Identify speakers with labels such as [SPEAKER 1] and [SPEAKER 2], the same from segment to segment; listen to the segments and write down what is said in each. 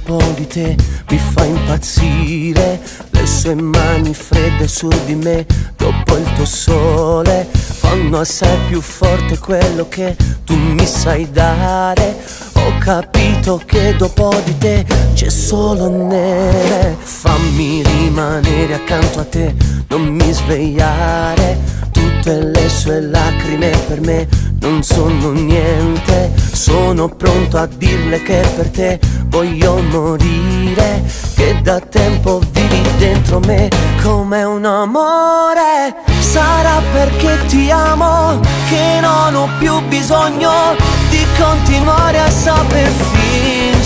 [SPEAKER 1] dopo di te mi fa impazzire. Le sue mani fredde su di me dopo il tuo sole fanno assai più forte quello che tu mi sai dare. Ho capito che dopo di te c'è solo neve. Fammi rimanere accanto a te, non mi svegliare. Tutte le sue lacrime per me non sono niente. Sono pronto a dirle che per te voglio morire, che da tempo vivi dentro me come un amore. Sarà perché ti amo che non ho più bisogno di continuare a saper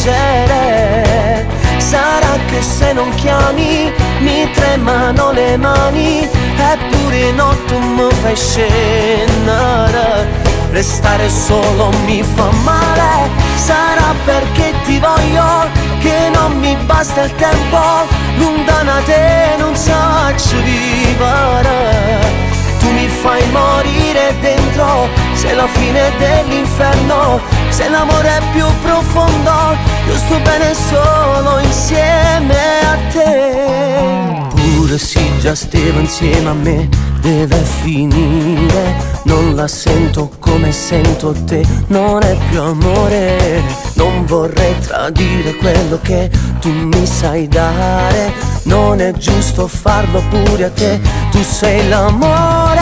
[SPEAKER 1] fingere. Sarà che se non chiami mi tremano le mani, eppure in notte mi fai scendere. Restare solo mi fa male. Sarà perché ti voglio che non mi basta il tempo, lontana da te non saggio vivere. Tu mi fai morire dentro, sei la fine dell'inferno, sei l'amore più profondo, io sto bene solo insieme a te. Pure se già stavo insieme a me deve finire, non la sento come sento te, non è più amore. Non vorrei tradire quello che tu mi sai dare, non è giusto farlo pure a te, tu sei l'amore.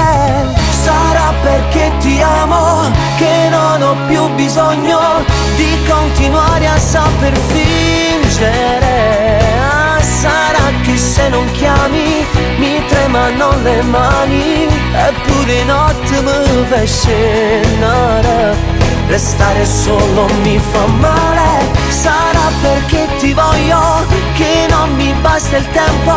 [SPEAKER 1] Sarà perché ti amo che non ho più bisogno di continuare a saper fingere. Sarà che se non chiami mi tremano le mani, eppure notte mi fai scendere. Restare solo mi fa male. Sarà perché ti voglio che non mi basta il tempo,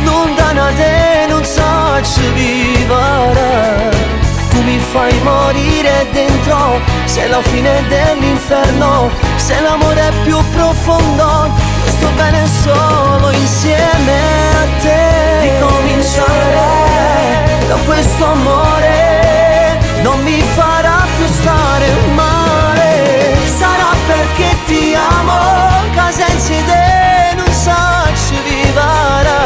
[SPEAKER 1] lontana da te non saggio vivere. Tu mi fai morire dentro, sei la fine dell'inferno, sei l'amore più profondo, io sto bene solo insieme a te. Ricominciare da questo amore non mi farà più stare male. Sarà perché ti amo che senza te non saggio vivere.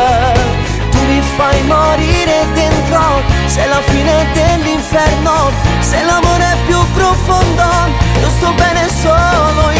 [SPEAKER 1] Tu mi fai morire dentro, sei la fine dell'inferno, sei l'amore più profondo, io sto bene solo